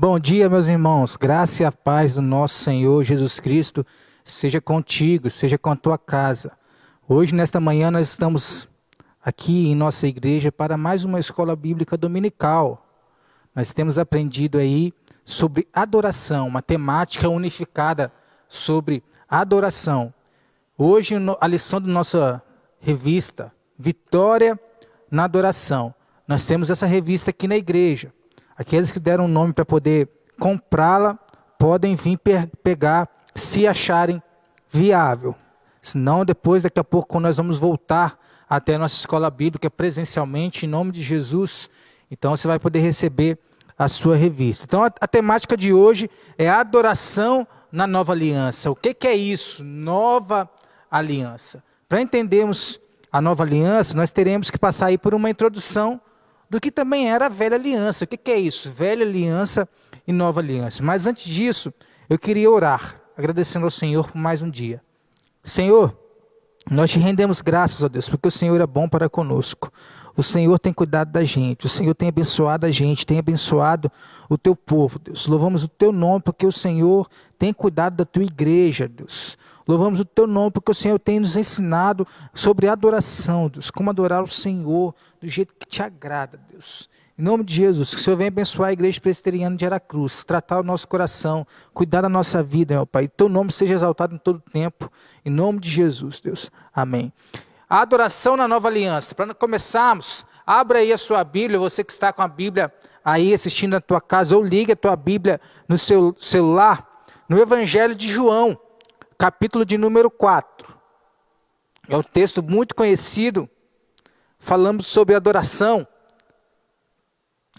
Bom dia, meus irmãos. Graça e a paz do nosso Senhor Jesus Cristo seja contigo, seja com a tua casa. Hoje, nesta manhã, nós estamos aqui em nossa igreja para mais uma escola bíblica dominical. Nós temos aprendido aí sobre adoração, uma temática unificada sobre adoração. Hoje, a lição da nossa revista, Vitória na Adoração. Nós temos essa revista aqui na igreja. Aqueles que deram um nome para poder comprá-la, podem vir pegar se acharem viável. Senão, daqui a pouco, quando nós vamos voltar até a nossa escola bíblica presencialmente, em nome de Jesus, então você vai poder receber a sua revista. Então, a temática de hoje é adoração na nova aliança. O que é isso? Nova aliança. Para entendermos a nova aliança, nós teremos que passar aí por uma introdução do que também era a velha aliança. O que é isso? Velha aliança e nova aliança. Mas antes disso, eu queria orar, agradecendo ao Senhor por mais um dia. Senhor, nós te rendemos graças a Deus, porque o Senhor é bom para conosco. O Senhor tem cuidado da gente, o Senhor tem abençoado a gente, tem abençoado o teu povo, Deus. Louvamos o teu nome, porque o Senhor tem cuidado da tua igreja, Deus. Louvamos o teu nome, porque o Senhor tem nos ensinado sobre adoração, Deus. Como adorar o Senhor do jeito que te agrada, Deus. Em nome de Jesus, que o Senhor venha abençoar a igreja presbiteriana de Aracruz, tratar o nosso coração, cuidar da nossa vida, meu Pai. Teu nome seja exaltado em todo tempo. Em nome de Jesus, Deus. Amém. A adoração na nova aliança. Para começarmos, abra aí a sua Bíblia, você que está com a Bíblia aí assistindo na tua casa, ou ligue a tua Bíblia no seu celular, no Evangelho de João, capítulo de número 4. É um texto muito conhecido, falamos sobre adoração.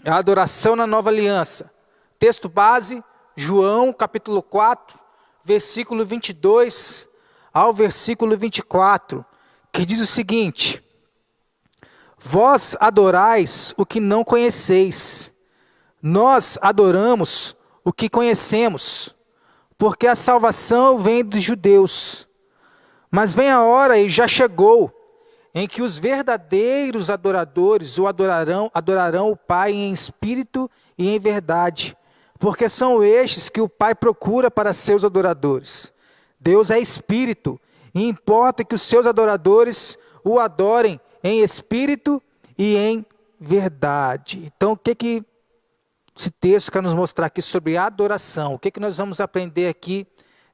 A adoração na nova aliança. Texto base, João, capítulo 4, versículo 22 ao versículo 24, que diz o seguinte: Vós adorais o que não conheceis, nós adoramos o que conhecemos, porque a salvação vem dos judeus. Mas vem a hora, e já chegou, em que os verdadeiros adoradores adorarão o Pai em espírito e em verdade, porque são estes que o Pai procura para seus adoradores. Deus é espírito, e importa que os seus adoradores o adorem em espírito e em verdade. Então, o que esse texto quer nos mostrar aqui sobre adoração? O que nós vamos aprender aqui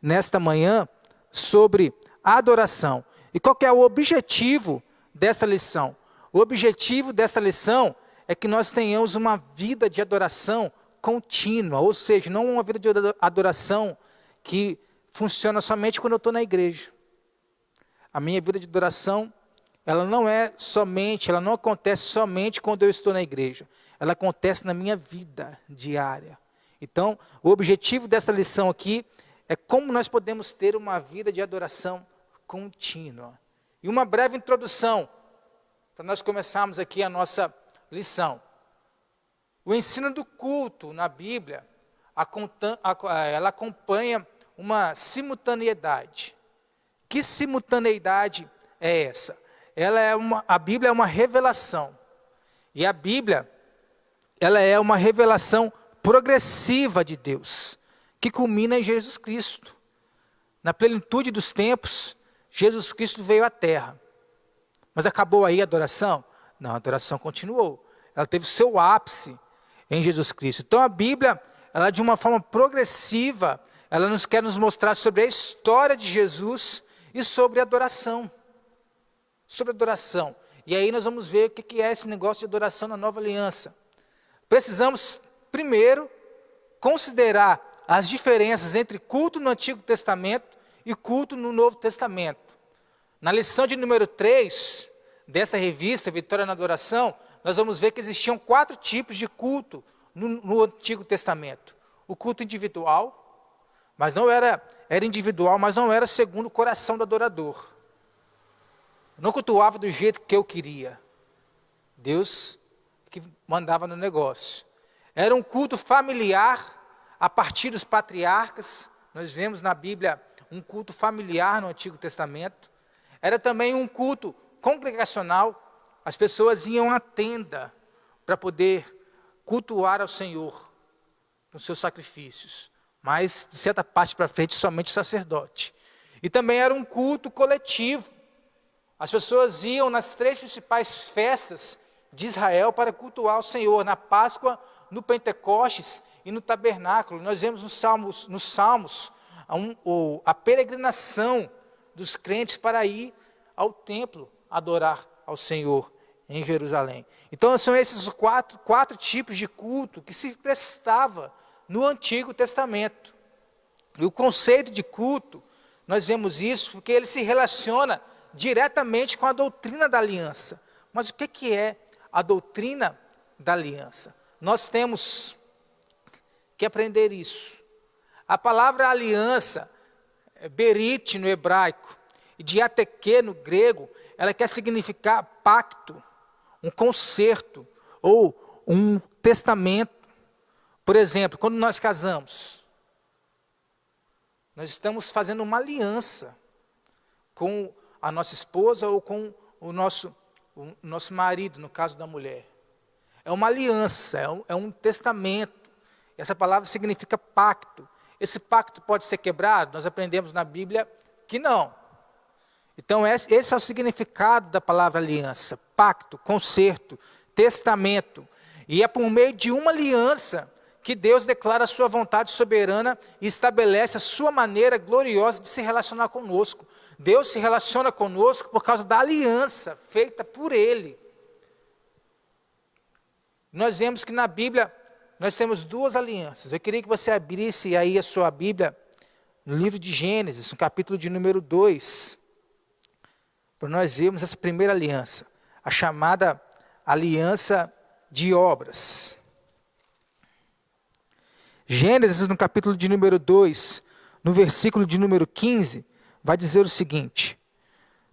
nesta manhã sobre adoração? E qual que é o objetivo dessa lição? O objetivo dessa lição é que nós tenhamos uma vida de adoração contínua, ou seja, não uma vida de adoração que funciona somente quando eu estou na igreja. A minha vida de adoração, ela não acontece somente quando eu estou na igreja. Ela acontece na minha vida diária. Então, o objetivo dessa lição aqui é como nós podemos ter uma vida de adoração contínua. E uma breve introdução, para nós começarmos aqui a nossa lição. O ensino do culto na Bíblia, ela acompanha uma simultaneidade. Que simultaneidade é essa? A Bíblia é uma revelação. E a Bíblia, ela é uma revelação progressiva de Deus, que culmina em Jesus Cristo. Na plenitude dos tempos, Jesus Cristo veio à terra. Mas acabou aí a adoração? Não, a adoração continuou. Ela teve o seu ápice em Jesus Cristo. Então a Bíblia, ela de uma forma progressiva, ela quer nos mostrar sobre a história de Jesus e sobre adoração. Sobre adoração. E aí nós vamos ver o que é esse negócio de adoração na nova aliança. Precisamos, primeiro, considerar as diferenças entre culto no Antigo Testamento e culto no Novo Testamento. Na lição de número 3 desta revista, Vitória na Adoração, nós vamos ver que existiam 4 tipos de culto no Antigo Testamento. O culto individual, mas não era individual, mas não era segundo o coração do adorador. Eu não cultuava do jeito que eu queria. Deus que mandava no negócio. Era um culto familiar, a partir dos patriarcas. Nós vemos na Bíblia um culto familiar no Antigo Testamento. Era também um culto congregacional. As pessoas iam à tenda para poder cultuar ao Senhor. com seus sacrifícios, mas de certa parte para frente somente o sacerdote. E também era um culto coletivo. As pessoas iam nas 3 principais festas de Israel para cultuar o Senhor, na Páscoa, no Pentecostes e no tabernáculo. Nós vemos nos Salmos a peregrinação dos crentes para ir ao templo adorar ao Senhor em Jerusalém. Então são esses quatro tipos de culto que se prestava no Antigo Testamento. E o conceito de culto, nós vemos isso porque ele se relaciona diretamente com a doutrina da aliança. Mas o que é a doutrina da aliança? Nós temos que aprender isso. A palavra aliança, berit no hebraico, e diateque no grego, ela quer significar pacto, um concerto ou um testamento. Por exemplo, quando nós casamos, nós estamos fazendo uma aliança com a nossa esposa ou com o nosso marido, no caso da mulher. É uma aliança, é um testamento. Essa palavra significa pacto. Esse pacto pode ser quebrado? Nós aprendemos na Bíblia que não. Então esse é o significado da palavra aliança. Pacto, concerto, testamento. E é por meio de uma aliança que Deus declara a sua vontade soberana e estabelece a sua maneira gloriosa de se relacionar conosco. Deus se relaciona conosco por causa da aliança feita por Ele. Nós vemos que na Bíblia nós temos 2 alianças. Eu queria que você abrisse aí a sua Bíblia no livro de Gênesis, no capítulo de número 2. Para nós vermos essa primeira aliança, a chamada aliança de obras. Gênesis, no capítulo de número 2, no versículo de número 15, vai dizer o seguinte: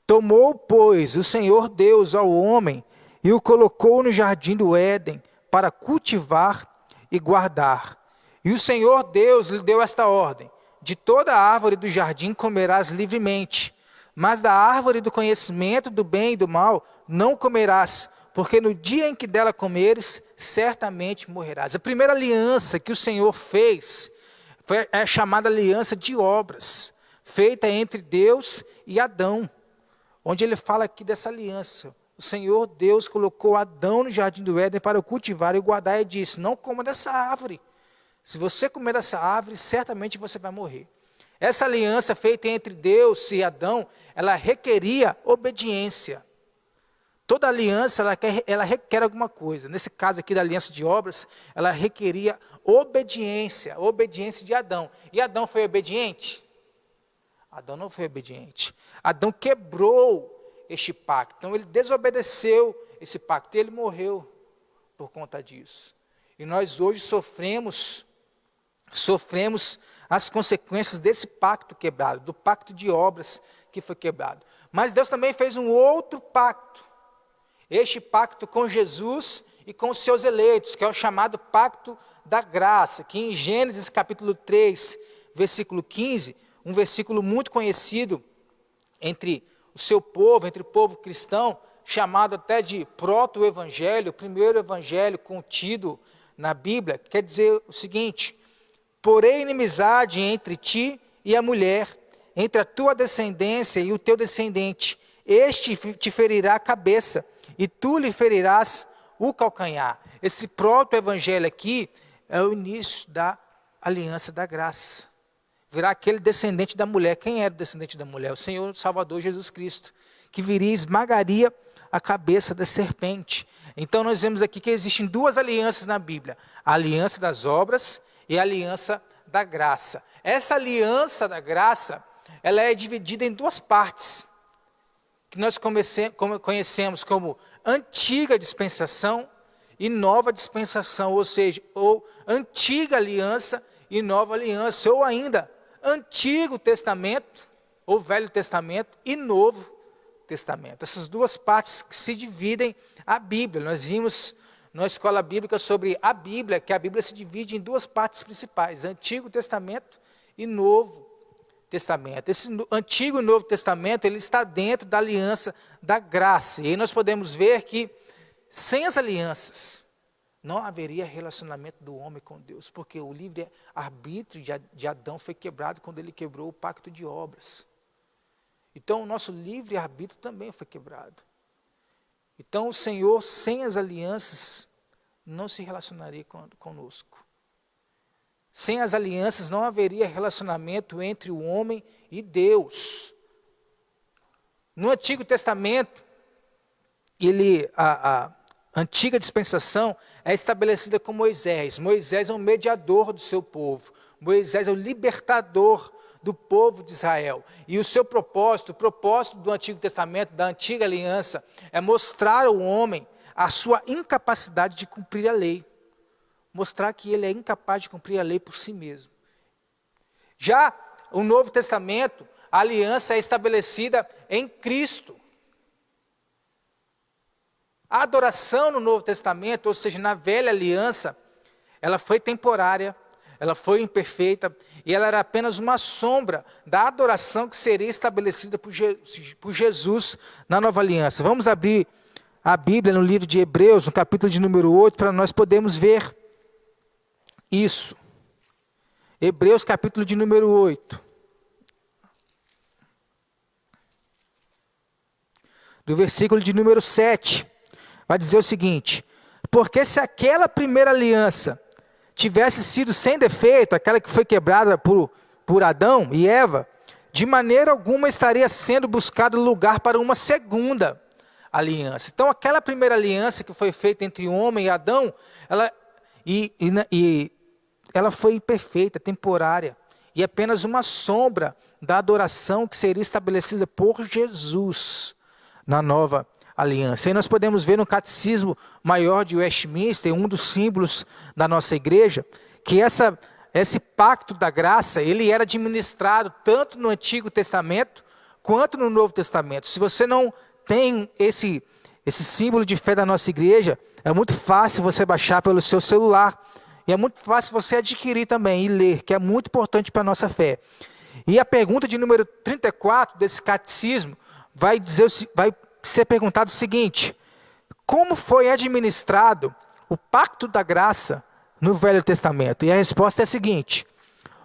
tomou, pois, o Senhor Deus ao homem e o colocou no jardim do Éden para cultivar e guardar. E o Senhor Deus lhe deu esta ordem: de toda a árvore do jardim comerás livremente, mas da árvore do conhecimento do bem e do mal não comerás, porque no dia em que dela comeres, certamente morrerás. A primeira aliança que o Senhor fez foi a chamada aliança de obras, feita entre Deus e Adão, onde ele fala aqui dessa aliança. O Senhor Deus colocou Adão no jardim do Éden para o cultivar e guardar e disse: não coma dessa árvore. Se você comer dessa árvore, certamente você vai morrer. Essa aliança feita entre Deus e Adão, ela requeria obediência. Toda aliança, ela requer alguma coisa. Nesse caso aqui da aliança de obras, ela requeria obediência, obediência de Adão. E Adão foi obediente? Adão não foi obediente. Adão quebrou este pacto. Então ele desobedeceu esse pacto e ele morreu por conta disso. E nós hoje sofremos as consequências desse pacto quebrado, do pacto de obras que foi quebrado. Mas Deus também fez um outro pacto. Este pacto com Jesus e com os seus eleitos, que é o chamado pacto da graça, que em Gênesis capítulo 3, versículo 15, um versículo muito conhecido entre o seu povo, entre o povo cristão, chamado até de proto-evangelho, o primeiro evangelho contido na Bíblia, quer dizer o seguinte: porém inimizade entre ti e a mulher, entre a tua descendência e o teu descendente, este te ferirá a cabeça, e tu lhe ferirás o calcanhar. Esse proto-evangelho aqui é o início da aliança da graça. Virá aquele descendente da mulher. Quem era o descendente da mulher? O Senhor Salvador Jesus Cristo, que viria e esmagaria a cabeça da serpente. Então nós vemos aqui que existem 2 alianças na Bíblia: a aliança das obras e a aliança da graça. Essa aliança da graça, ela é dividida em 2 partes, que nós conhecemos como antiga dispensação e nova dispensação, ou seja, ou antiga aliança e nova aliança, ou ainda Antigo Testamento, ou Velho Testamento e Novo Testamento. Essas 2 partes que se dividem a Bíblia. Nós vimos na escola bíblica sobre a Bíblia, que a Bíblia se divide em 2 partes principais: Antigo Testamento e Novo Testamento. Esse Antigo e Novo Testamento, ele está dentro da aliança da graça. E aí nós podemos ver que sem as alianças não haveria relacionamento do homem com Deus, porque o livre-arbítrio de Adão foi quebrado quando ele quebrou o pacto de obras. Então o nosso livre-arbítrio também foi quebrado. Então o Senhor, sem as alianças, não se relacionaria conosco. Sem as alianças não haveria relacionamento entre o homem e Deus. No Antigo Testamento, a antiga dispensação é estabelecida com Moisés. Moisés é o mediador do seu povo. Moisés é o libertador do povo de Israel. E o seu propósito, o propósito do Antigo Testamento, da antiga aliança, é mostrar ao homem a sua incapacidade de cumprir a lei. Mostrar que ele é incapaz de cumprir a lei por si mesmo. Já o Novo Testamento, a aliança é estabelecida em Cristo. A adoração no Novo Testamento, ou seja, na velha aliança, ela foi temporária, ela foi imperfeita, e ela era apenas uma sombra da adoração que seria estabelecida por Jesus na nova aliança. Vamos abrir a Bíblia no livro de Hebreus, no capítulo de número 8, para nós podermos ver isso. Hebreus, capítulo de número 8. Do versículo de número 7. Vai dizer o seguinte: porque se aquela primeira aliança tivesse sido sem defeito, aquela que foi quebrada por Adão e Eva, de maneira alguma estaria sendo buscado lugar para uma segunda aliança. Então aquela primeira aliança que foi feita entre o homem e Adão, ela foi imperfeita, temporária, e apenas uma sombra da adoração que seria estabelecida por Jesus na nova aliança. E nós podemos ver no Catecismo Maior de Westminster, um dos símbolos da nossa igreja, que esse pacto da graça, ele era administrado tanto no Antigo Testamento quanto no Novo Testamento. Se você não tem esse símbolo de fé da nossa igreja, é muito fácil você baixar pelo seu celular. E é muito fácil você adquirir também e ler, que é muito importante para a nossa fé. E a pergunta de número 34 desse catecismo vai ser perguntado o seguinte: como foi administrado o pacto da graça no Velho Testamento? E a resposta é a seguinte: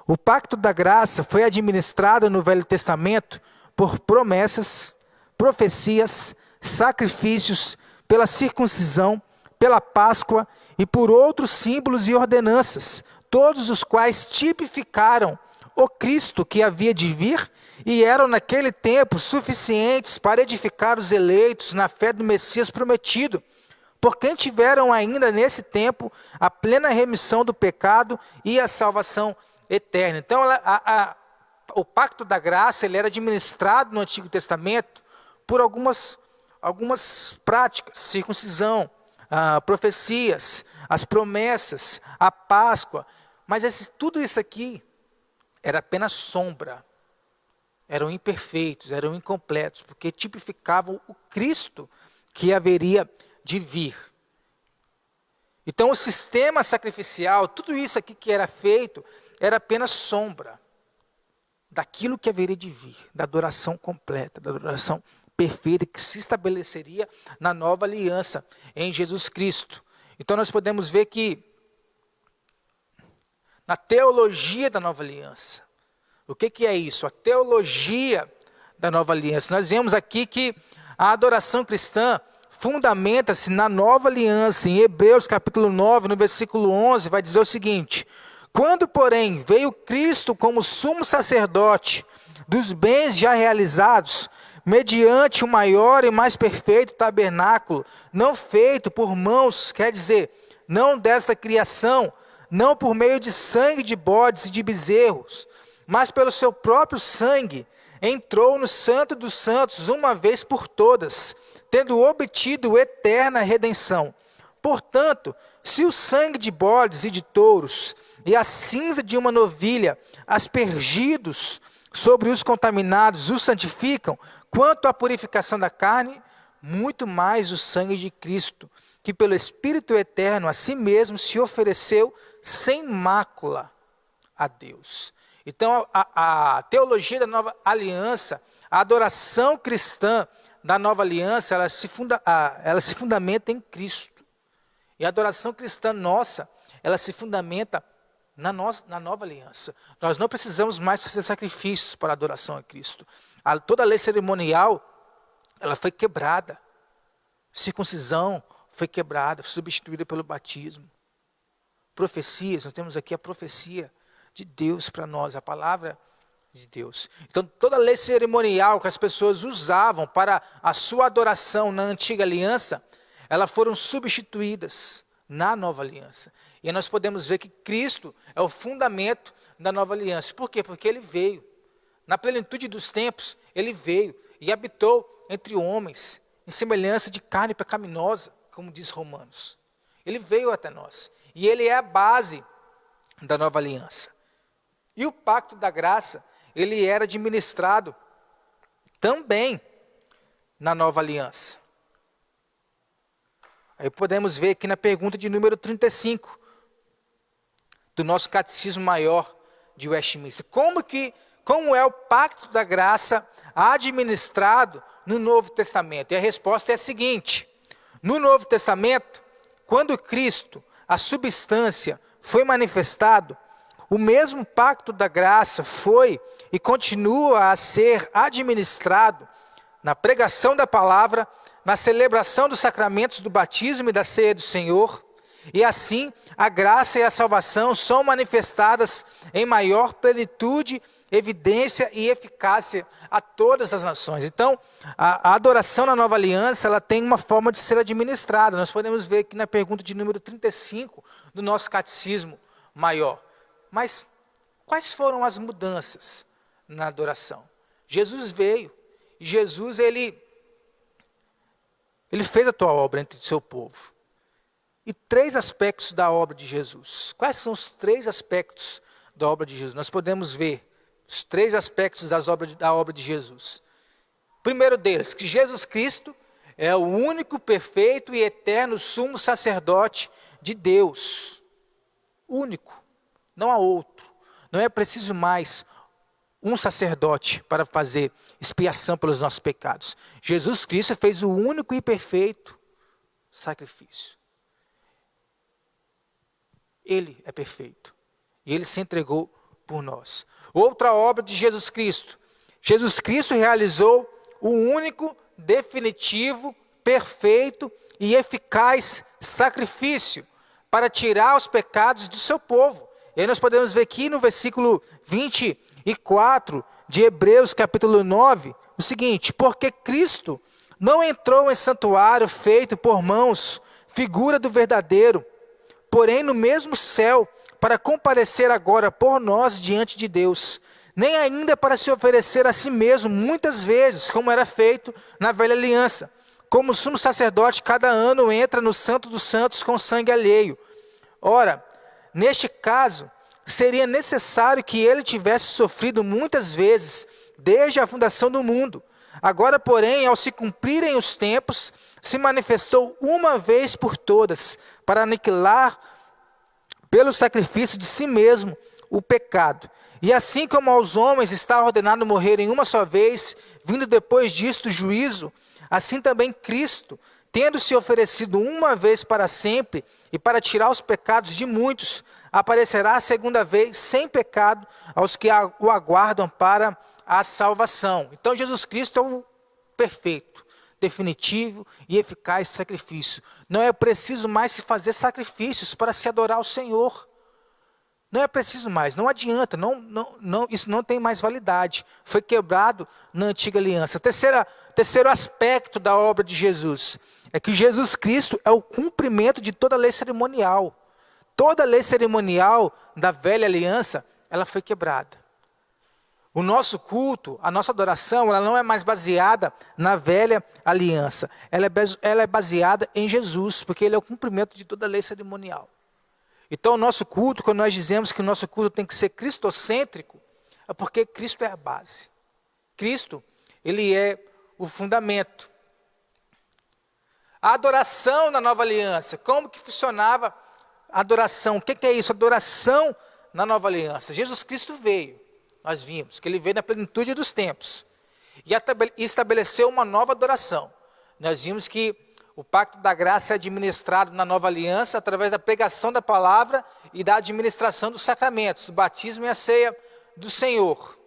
o pacto da graça foi administrado no Velho Testamento por promessas, profecias, sacrifícios, pela circuncisão, pela Páscoa e por outros símbolos e ordenanças, todos os quais tipificaram o Cristo que havia de vir e eram naquele tempo suficientes para edificar os eleitos na fé do Messias prometido, por quem tiveram ainda nesse tempo a plena remissão do pecado e a salvação eterna. Então o pacto da graça ele era administrado no Antigo Testamento por algumas práticas, circuncisão, profecias, as promessas, a Páscoa, mas tudo isso aqui era apenas sombra, eram imperfeitos, eram incompletos, porque tipificavam o Cristo que haveria de vir. Então o sistema sacrificial, tudo isso aqui que era feito, era apenas sombra daquilo que haveria de vir, da adoração completa, da adoração perfeita que se estabeleceria na nova aliança em Jesus Cristo. Então nós podemos ver que na teologia da nova aliança, o que é isso? A teologia da nova aliança. Nós vemos aqui que a adoração cristã fundamenta-se na nova aliança. Em Hebreus capítulo 9, no versículo 11, vai dizer o seguinte: quando, porém, veio Cristo como sumo sacerdote dos bens já realizados, mediante o maior e mais perfeito tabernáculo, não feito por mãos, quer dizer, não desta criação, não por meio de sangue de bodes e de bezerros, mas pelo seu próprio sangue, entrou no Santo dos Santos uma vez por todas, tendo obtido eterna redenção. Portanto, se o sangue de bodes e de touros e a cinza de uma novilha, aspergidos sobre os contaminados, os santificam, quanto à purificação da carne, muito mais o sangue de Cristo, que pelo Espírito eterno a si mesmo se ofereceu sem mácula a Deus. Então a teologia da nova aliança, a adoração cristã da nova aliança, ela se fundamenta em Cristo. E a adoração cristã nossa, ela se fundamenta na nova aliança. Nós não precisamos mais fazer sacrifícios para a adoração a Cristo. Toda a lei cerimonial, ela foi quebrada. Circuncisão foi quebrada, substituída pelo batismo. Profecias, nós temos aqui a profecia de Deus para nós, a palavra de Deus. Então, toda a lei cerimonial que as pessoas usavam para a sua adoração na antiga aliança, elas foram substituídas na nova aliança. E nós podemos ver que Cristo é o fundamento da nova aliança. Por quê? Porque ele veio. Na plenitude dos tempos, ele veio e habitou entre homens, em semelhança de carne pecaminosa, como diz Romanos. Ele veio até nós. E ele é a base da nova aliança. E o pacto da graça, ele era administrado também na nova aliança. Aí podemos ver aqui na pergunta de número 35, do nosso Catecismo Maior de Westminster. Como é o pacto da graça administrado no Novo Testamento? E a resposta é a seguinte: no Novo Testamento, quando Cristo, a substância, foi manifestado, o mesmo pacto da graça foi e continua a ser administrado na pregação da palavra, na celebração dos sacramentos do batismo e da ceia do Senhor, e assim a graça e a salvação são manifestadas em maior plenitude, evidência e eficácia a todas as nações. Então, a adoração na nova aliança, ela tem uma forma de ser administrada. Nós podemos ver aqui na pergunta de número 35 do nosso Catecismo Maior. Mas quais foram as mudanças na adoração? Jesus veio, e Jesus ele fez a tua obra entre o seu povo. E 3 aspectos da obra de Jesus. Quais são os 3 aspectos da obra de Jesus? Nós podemos ver os 3 aspectos da obra de Jesus. Primeiro deles, que Jesus Cristo é o único perfeito e eterno sumo sacerdote de Deus. Único, não há outro. Não é preciso mais um sacerdote para fazer expiação pelos nossos pecados. Jesus Cristo fez o único e perfeito sacrifício. Ele é perfeito. E ele se entregou por nós. Outra obra de Jesus Cristo. Jesus Cristo realizou o único, definitivo, perfeito e eficaz sacrifício para tirar os pecados do seu povo. E aí nós podemos ver aqui no versículo 24 de Hebreus capítulo 9, o seguinte: porque Cristo não entrou em santuário feito por mãos, figura do verdadeiro, porém no mesmo céu, para comparecer agora por nós diante de Deus, nem ainda para se oferecer a si mesmo muitas vezes, como era feito na velha aliança. Como sumo sacerdote, cada ano entra no Santo dos Santos com sangue alheio. Ora, neste caso, seria necessário que ele tivesse sofrido muitas vezes, desde a fundação do mundo. Agora, porém, ao se cumprirem os tempos, se manifestou uma vez por todas, para aniquilar pelo sacrifício de si mesmo o pecado. E assim como aos homens está ordenado morrerem uma só vez, vindo depois disto o juízo, assim também Cristo, tendo se oferecido uma vez para sempre, e para tirar os pecados de muitos, aparecerá a segunda vez sem pecado aos que o aguardam para a salvação. Então Jesus Cristo é o perfeito, definitivo e eficaz sacrifício. Não é preciso mais se fazer sacrifícios para se adorar ao Senhor. Não é preciso mais, não adianta, isso não tem mais validade. Foi quebrado na antiga aliança. Terceiro aspecto da obra de Jesus é que Jesus Cristo é o cumprimento de toda a lei cerimonial. Toda a lei cerimonial da velha aliança, ela foi quebrada. O nosso culto, a nossa adoração, ela não é mais baseada na velha aliança. Ela é baseada em Jesus, porque ele é o cumprimento de toda a lei cerimonial. Então o nosso culto, quando nós dizemos que o nosso culto tem que ser cristocêntrico, é porque Cristo é a base. Cristo, ele é o fundamento. A adoração na nova aliança, como que funcionava a adoração? O que é isso? Adoração na nova aliança. Jesus Cristo veio, nós vimos que ele veio na plenitude dos tempos e estabeleceu uma nova adoração. Nós vimos que o pacto da graça é administrado na nova aliança através da pregação da palavra e da administração dos sacramentos, o batismo e a ceia do Senhor.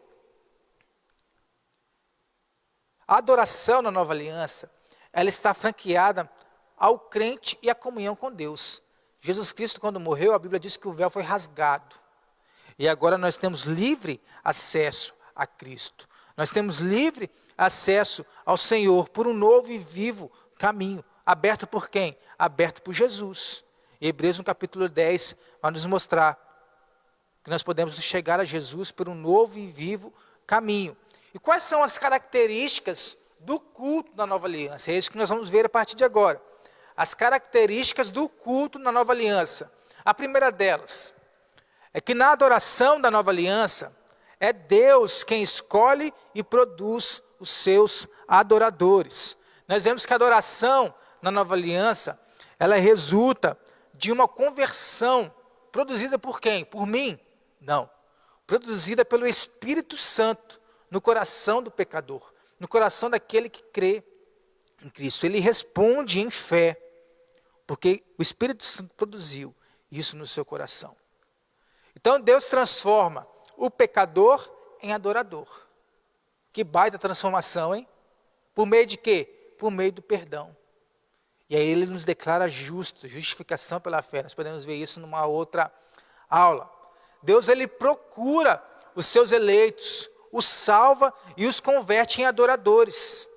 A adoração na nova aliança, ela está franqueada ao crente e à comunhão com Deus. Jesus Cristo, quando morreu, a Bíblia diz que o véu foi rasgado. E agora nós temos livre acesso a Cristo. Nós temos livre acesso ao Senhor por um novo e vivo caminho. Aberto por quem? Aberto por Jesus. Hebreus no capítulo 10 vai nos mostrar que nós podemos chegar a Jesus por um novo e vivo caminho. E quais são as características do culto da nova aliança? É isso que nós vamos ver a partir de agora. As características do culto na nova aliança. A primeira delas é que na adoração da nova aliança, é Deus quem escolhe e produz os seus adoradores. Nós vemos que a adoração na nova aliança, ela resulta de uma conversão produzida por quem? Por mim? Não. Produzida pelo Espírito Santo no coração do pecador, no coração daquele que crê em Cristo. Ele responde em fé, porque o Espírito Santo produziu isso no seu coração. Então Deus transforma o pecador em adorador. Que baita transformação, hein? Por meio de quê? Por meio do perdão. E aí ele nos declara justos, justificação pela fé. Nós podemos ver isso numa outra aula. Deus, ele procura os seus eleitos, os salva e os converte em adoradores.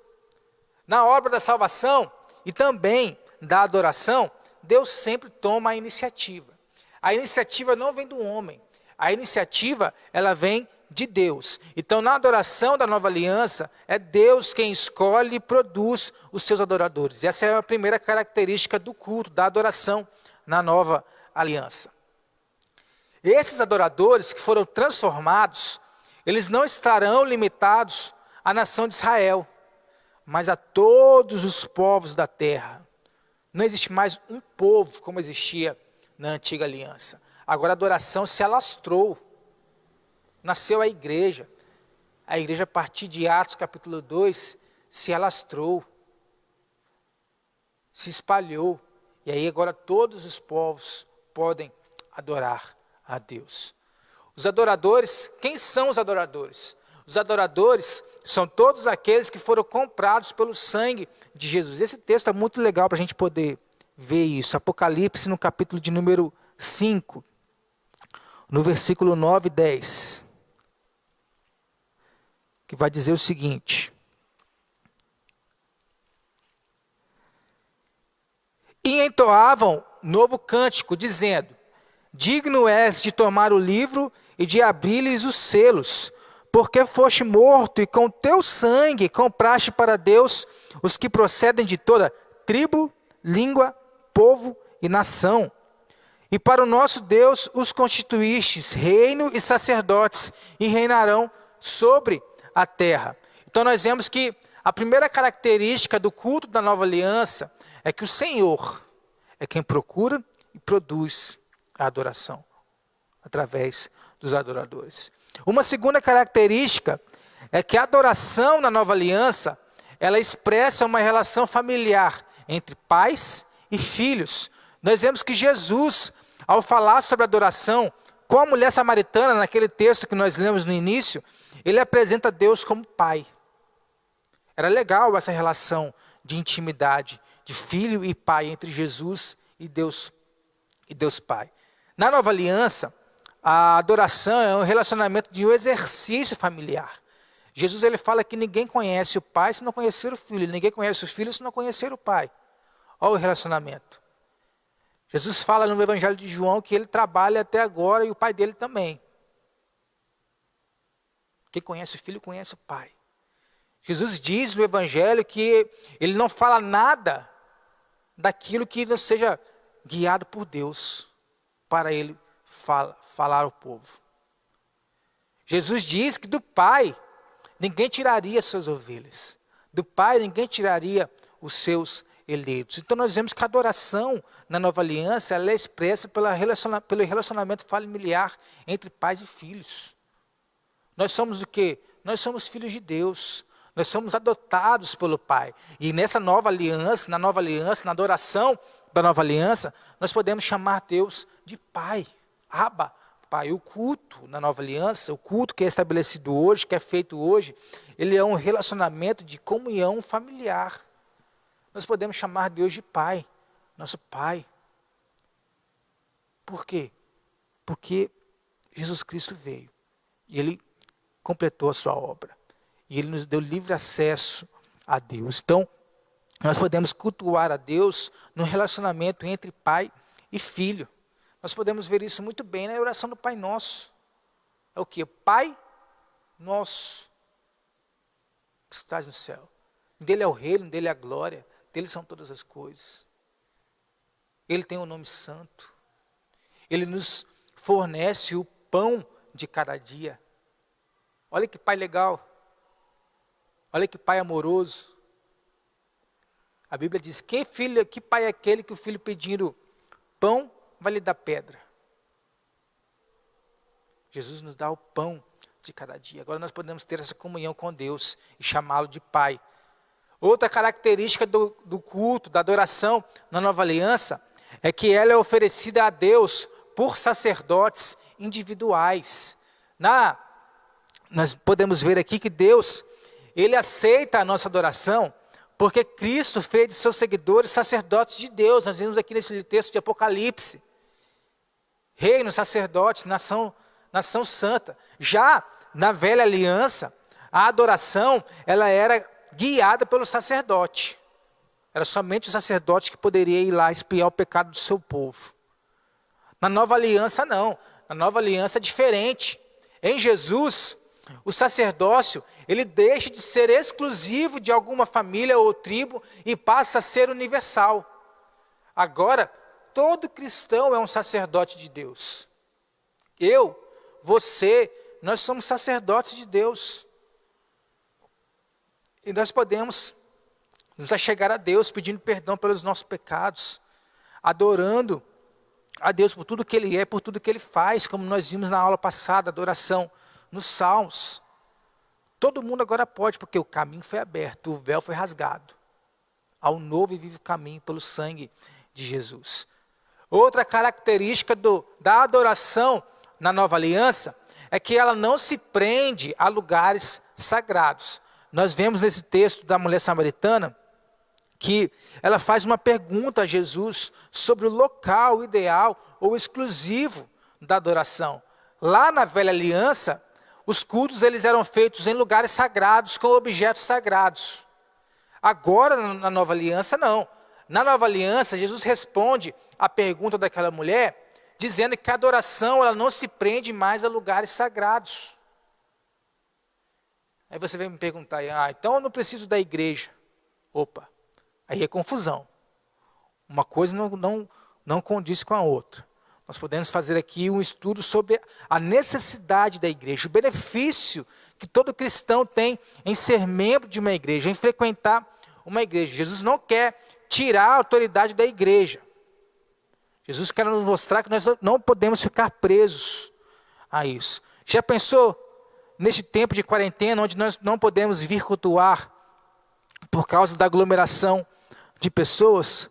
Na obra da salvação e também da adoração, Deus sempre toma a iniciativa. A iniciativa não vem do homem. A iniciativa, ela vem de Deus. Então, na adoração da nova aliança, é Deus quem escolhe e produz os seus adoradores. Essa é a primeira característica do culto, da adoração na nova aliança. Esses adoradores que foram transformados, eles não estarão limitados à nação de Israel, mas a todos os povos da terra. Não existe mais um povo como existia na antiga aliança. Agora a adoração se alastrou. Nasceu a igreja. A igreja, a partir de Atos capítulo 2, se alastrou. Se espalhou. E aí agora todos os povos podem adorar a Deus. Os adoradores, quem são os adoradores? Os adoradores são todos aqueles que foram comprados pelo sangue de Jesus. Esse texto é muito legal para a gente poder ver isso. Apocalipse no capítulo de número 5, no versículo 9 e 10. Que vai dizer o seguinte: e entoavam novo cântico, dizendo: digno és de tomar o livro e de abrir-lhes os selos, porque foste morto e com teu sangue compraste para Deus os que procedem de toda tribo, língua, povo e nação. E para o nosso Deus os constituístes reino e sacerdotes, e reinarão sobre a terra. Então nós vemos que a primeira característica do culto da nova aliança é que o Senhor é quem procura e produz a adoração através dos adoradores. Uma segunda característica é que a adoração na nova aliança, ela expressa uma relação familiar entre pais e filhos. Nós vemos que Jesus, ao falar sobre adoração com a mulher samaritana, naquele texto que nós lemos no início, ele apresenta Deus como pai. Era legal essa relação de intimidade, de filho e pai entre Jesus e Deus Pai. Na nova aliança, a adoração é um relacionamento de um exercício familiar. Jesus, ele fala que ninguém conhece o pai se não conhecer o filho, ninguém conhece o filho se não conhecer o pai. Olha o relacionamento. Jesus fala no Evangelho de João que ele trabalha até agora e o pai dele também. Quem conhece o filho conhece o pai. Jesus diz no Evangelho que ele não fala nada daquilo que não seja guiado por Deus para ele falar ao povo. Jesus diz que do pai ninguém tiraria suas ovelhas. Do pai ninguém tiraria os seus eleitos. Então nós vemos que a adoração na nova aliança ela é expressa pelo relacionamento familiar entre pais e filhos. Nós somos o quê? Nós somos filhos de Deus. Nós somos adotados pelo Pai. E nessa nova aliança, na adoração da nova aliança, nós podemos chamar Deus de Pai. Abba, Pai. O culto na nova aliança, o culto que é estabelecido hoje, que é feito hoje, ele é um relacionamento de comunhão familiar. Nós podemos chamar Deus de Pai, nosso Pai. Por quê? Porque Jesus Cristo veio e Ele completou a sua obra. E Ele nos deu livre acesso a Deus. Então, nós podemos cultuar a Deus no relacionamento entre pai e filho. Nós podemos ver isso muito bem na oração do Pai Nosso. É o quê? Pai Nosso, que estás no céu. Dele é o reino, dele é a glória, dele são todas as coisas. Ele tem o nome santo. Ele nos fornece o pão de cada dia. Olha que pai legal. Olha que pai amoroso. A Bíblia diz, que pai é aquele que o filho pedindo pão vai lhe dar pedra? Jesus nos dá o pão de cada dia. Agora nós podemos ter essa comunhão com Deus e chamá-lo de Pai. Outra característica do culto, da adoração na nova aliança, é que ela é oferecida a Deus por sacerdotes individuais. Nós podemos ver aqui que Deus, Ele aceita a nossa adoração, porque Cristo fez de seus seguidores sacerdotes de Deus. Nós vimos aqui nesse texto de Apocalipse. Reino, sacerdotes, nação santa. Já na velha aliança, a adoração, ela era guiada pelo sacerdote. Era somente o sacerdote que poderia ir lá expiar o pecado do seu povo. Na nova aliança, não. Na nova aliança é diferente. Em Jesus, o sacerdócio, ele deixa de ser exclusivo de alguma família ou tribo e passa a ser universal. Agora, todo cristão é um sacerdote de Deus. Eu, você, nós somos sacerdotes de Deus. E nós podemos nos achegar a Deus, pedindo perdão pelos nossos pecados, adorando a Deus por tudo que Ele é, por tudo que Ele faz, como nós vimos na aula passada, adoração nos Salmos. Todo mundo agora pode, porque o caminho foi aberto, o véu foi rasgado. Há um novo e vivo caminho pelo sangue de Jesus. Outra característica da adoração na nova aliança é que ela não se prende a lugares sagrados. Nós vemos nesse texto da mulher samaritana que ela faz uma pergunta a Jesus sobre o local ideal ou exclusivo da adoração. Lá na velha aliança, os cultos eles eram feitos em lugares sagrados, com objetos sagrados. Agora, na nova aliança, não. Na nova aliança, Jesus responde à pergunta daquela mulher, dizendo que a adoração ela não se prende mais a lugares sagrados. Aí você vem me perguntar, então eu não preciso da igreja. Opa, aí é confusão. Uma coisa não condiz com a outra. Nós podemos fazer aqui um estudo sobre a necessidade da igreja, o benefício que todo cristão tem em ser membro de uma igreja, em frequentar uma igreja. Jesus não quer tirar a autoridade da igreja. Jesus quer nos mostrar que nós não podemos ficar presos a isso. Já pensou neste tempo de quarentena, onde nós não podemos vir cultuar por causa da aglomeração de pessoas?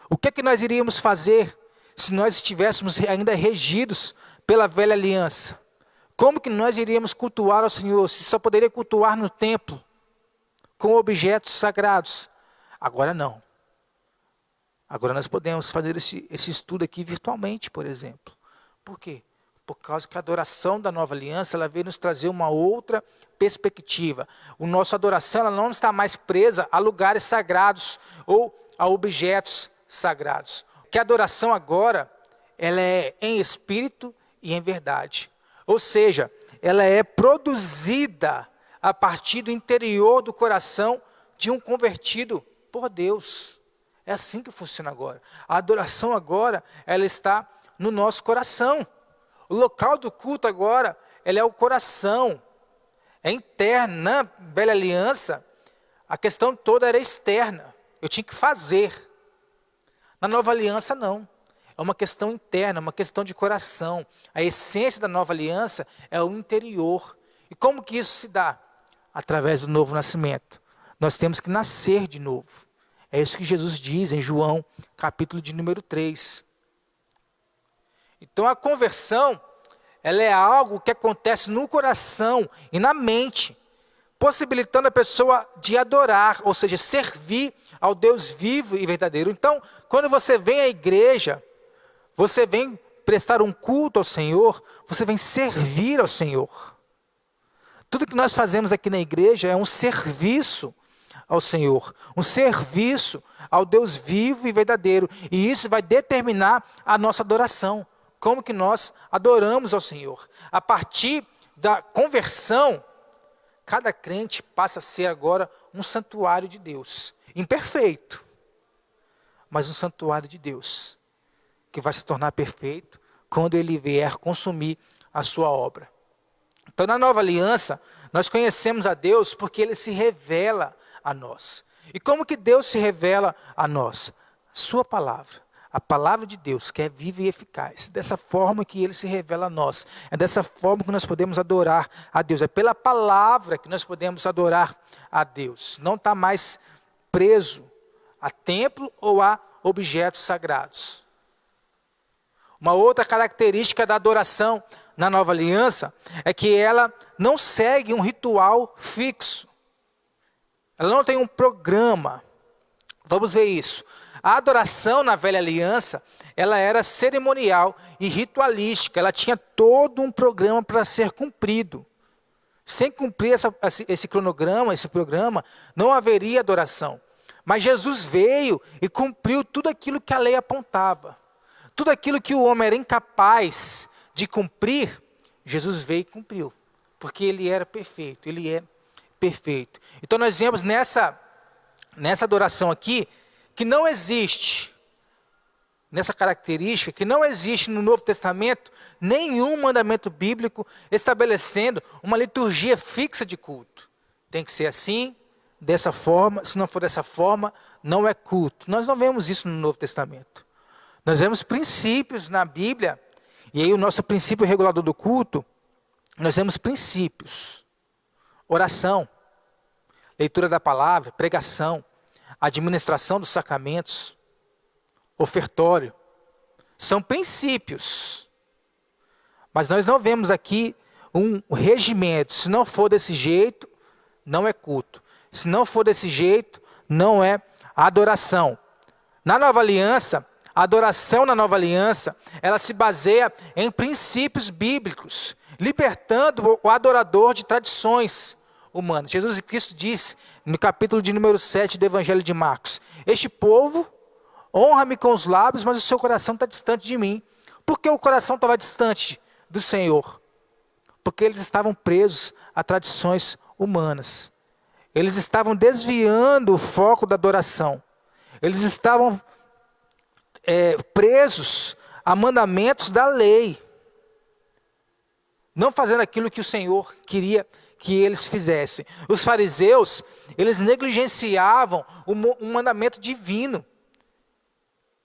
O que é que nós iríamos fazer se nós estivéssemos ainda regidos pela velha aliança? Como que nós iríamos cultuar ao Senhor, se só poderia cultuar no templo, com objetos sagrados? Agora não. Agora nós podemos fazer esse estudo aqui virtualmente, por exemplo. Por quê? Por causa que a adoração da nova aliança, ela veio nos trazer uma outra perspectiva. A nossa adoração, ela não está mais presa a lugares sagrados ou a objetos sagrados. Que a adoração agora, ela é em espírito e em verdade. Ou seja, ela é produzida a partir do interior do coração de um convertido por Deus. É assim que funciona agora. A adoração agora, ela está no nosso coração. O local do culto agora, ela é o coração. É interno. Na velha aliança, a questão toda era externa. Eu tinha que fazer. Na nova aliança, não. É uma questão interna, uma questão de coração. A essência da nova aliança é o interior. E como que isso se dá? através do novo nascimento. Nós temos que nascer de novo. É isso que Jesus diz em João, capítulo de número 3. Então a conversão, ela é algo que acontece no coração e na mente, possibilitando a pessoa de adorar, ou seja, servir ao Deus vivo e verdadeiro. Então, quando você vem à igreja, você vem prestar um culto ao Senhor, você vem servir ao Senhor. Tudo que nós fazemos aqui na igreja é um serviço ao Senhor, um serviço ao Deus vivo e verdadeiro. E isso vai determinar a nossa adoração, como que nós adoramos ao Senhor. A partir da conversão, cada crente passa a ser agora um santuário de Deus, imperfeito, mas um santuário de Deus, que vai se tornar perfeito quando Ele vier consumir a sua obra. Então, na nova aliança, nós conhecemos a Deus porque Ele se revela a nós. E como que Deus se revela a nós? Sua palavra. A palavra de Deus, que é viva e eficaz. Dessa forma que Ele se revela a nós. É dessa forma que nós podemos adorar a Deus. É pela palavra que nós podemos adorar a Deus. Não está mais preso a templo ou a objetos sagrados. Uma outra característica da adoração na nova aliança é que ela não segue um ritual fixo. Ela não tem um programa. Vamos ver isso. A adoração na velha aliança, ela era cerimonial e ritualística. Ela tinha todo um programa para ser cumprido. Sem cumprir esse cronograma, esse programa, não haveria adoração. Mas Jesus veio e cumpriu tudo aquilo que a lei apontava. Tudo aquilo que o homem era incapaz de cumprir, Jesus veio e cumpriu. Porque Ele era perfeito, Ele é perfeito. Então nós vemos nessa adoração aqui, que não existe, nessa característica, que não existe no Novo Testamento, nenhum mandamento bíblico estabelecendo uma liturgia fixa de culto. Tem que ser assim, dessa forma, se não for dessa forma, não é culto. Nós não vemos isso no Novo Testamento. Nós vemos princípios na Bíblia, e aí o nosso princípio regulador do culto, nós vemos princípios. Oração, leitura da palavra, pregação, administração dos sacramentos, ofertório. São princípios. Mas nós não vemos aqui um regimento. Se não for desse jeito, não é culto. Se não for desse jeito, não é adoração. Na nova aliança, a adoração na nova aliança, ela se baseia em princípios bíblicos, libertando o adorador de tradições humanas. Jesus Cristo disse, no capítulo de número 7 do Evangelho de Marcos, este povo honra-me com os lábios, mas o seu coração está distante de mim. Por que o coração estava distante do Senhor? Porque eles estavam presos a tradições humanas. Eles estavam desviando o foco da adoração. Eles estavam presos a mandamentos da lei. Não fazendo aquilo que o Senhor queria que eles fizessem. Os fariseus, eles negligenciavam o mandamento divino.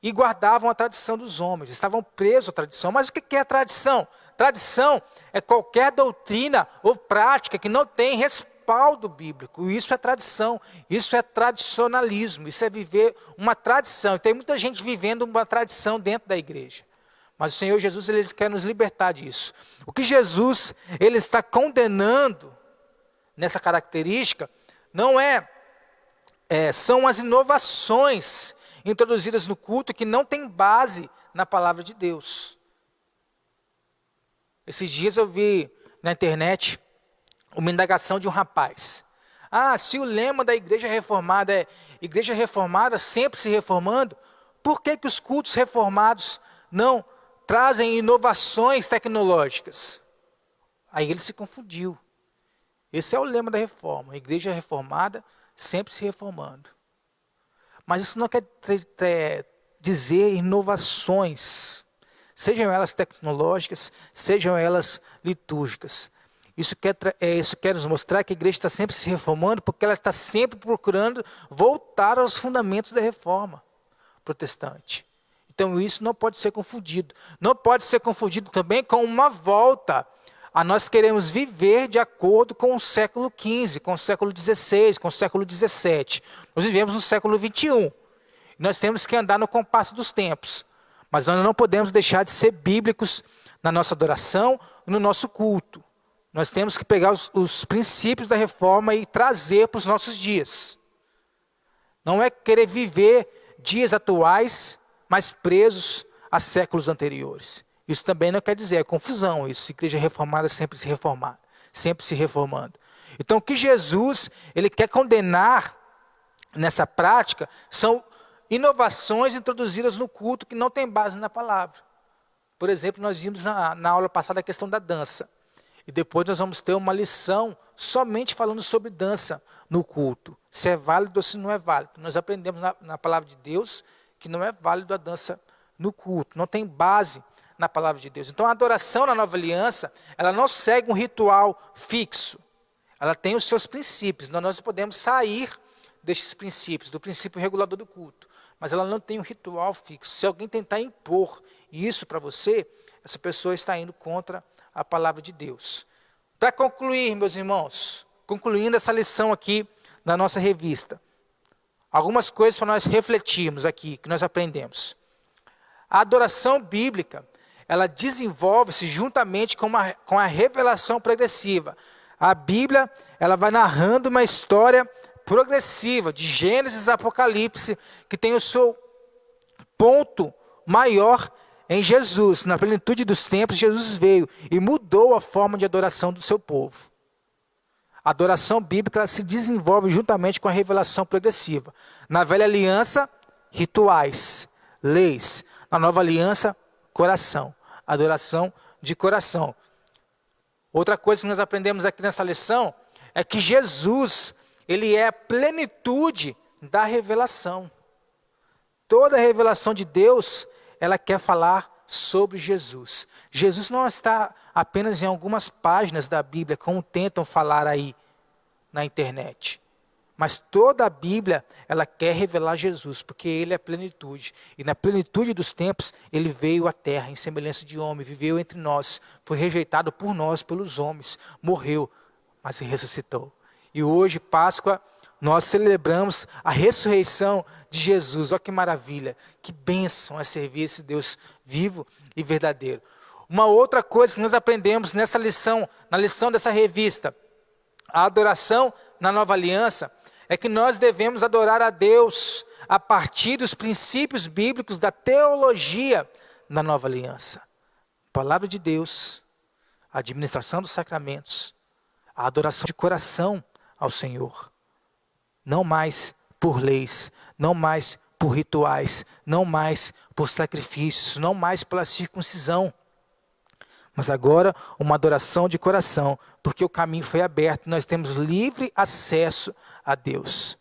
E guardavam a tradição dos homens. Estavam presos à tradição. Mas o que é tradição? Tradição é qualquer doutrina ou prática que não tem respaldo bíblico. Isso é tradição. Isso é tradicionalismo. Isso é viver uma tradição. E tem muita gente vivendo uma tradição dentro da igreja. Mas o Senhor Jesus, Ele quer nos libertar disso. O que Jesus, Ele está condenando nessa característica, não são as inovações introduzidas no culto que não tem base na palavra de Deus. Esses dias eu vi na internet uma indagação de um rapaz. Se o lema da igreja reformada é igreja reformada sempre se reformando, por que os cultos reformados não trazem inovações tecnológicas? Aí ele se confundiu. Esse é o lema da reforma, a igreja reformada sempre se reformando. Mas isso não quer dizer inovações, sejam elas tecnológicas, sejam elas litúrgicas. Isso quer nos mostrar que a igreja está sempre se reformando, porque ela está sempre procurando voltar aos fundamentos da reforma protestante. Então isso não pode ser confundido. Não pode ser confundido também com uma volta a nós queremos viver de acordo com o século XV, com o século XVI, com o século XVII. Nós vivemos no século XXI. Nós temos que andar no compasso dos tempos. Mas nós não podemos deixar de ser bíblicos na nossa adoração e no nosso culto. Nós temos que pegar os princípios da reforma e trazer para os nossos dias. Não é querer viver dias atuais, mas presos a séculos anteriores. Isso também não quer dizer, é confusão isso. Igreja reformada sempre se reformar, sempre se reformando. Então o que Jesus ele quer condenar nessa prática são inovações introduzidas no culto que não tem base na palavra. Por exemplo, nós vimos na aula passada a questão da dança. E depois nós vamos ter uma lição somente falando sobre dança no culto. Se é válido ou se não é válido. Nós aprendemos na palavra de Deus que não é válido a dança no culto. Não tem base na palavra de Deus. Então a adoração na nova aliança, ela não segue um ritual fixo. Ela tem os seus princípios. Nós podemos sair destes princípios, do princípio regulador do culto. Mas ela não tem um ritual fixo. Se alguém tentar impor isso para você, essa pessoa está indo contra a palavra de Deus. Para concluir, meus irmãos, concluindo essa lição aqui na nossa revista, algumas coisas para nós refletirmos aqui, que nós aprendemos. A adoração bíblica, ela desenvolve-se juntamente com a revelação progressiva. A Bíblia, ela vai narrando uma história progressiva, de Gênesis a Apocalipse, que tem o seu ponto maior em Jesus. Na plenitude dos tempos, Jesus veio e mudou a forma de adoração do seu povo. A adoração bíblica ela se desenvolve juntamente com a revelação progressiva. Na velha aliança, rituais, leis. Na nova aliança, coração. Adoração de coração. Outra coisa que nós aprendemos aqui nessa lição é que Jesus, ele é a plenitude da revelação. Toda a revelação de Deus, ela quer falar sobre Jesus. Jesus não está apenas em algumas páginas da Bíblia, como tentam falar aí na internet. Mas toda a Bíblia, ela quer revelar Jesus, porque Ele é a plenitude. E na plenitude dos tempos, Ele veio à terra em semelhança de homem, viveu entre nós, foi rejeitado por nós, pelos homens, morreu, mas ressuscitou. E hoje, Páscoa, nós celebramos a ressurreição de Jesus. Olha que maravilha, que bênção é servir esse Deus vivo e verdadeiro. Uma outra coisa que nós aprendemos nessa lição, na lição dessa revista, a adoração na nova aliança, é que nós devemos adorar a Deus a partir dos princípios bíblicos da teologia na nova aliança. Palavra de Deus, a administração dos sacramentos, a adoração de coração ao Senhor. Não mais por leis, não mais por rituais, não mais por sacrifícios, não mais pela circuncisão. Mas agora uma adoração de coração, porque o caminho foi aberto, nós temos livre acesso a Deus.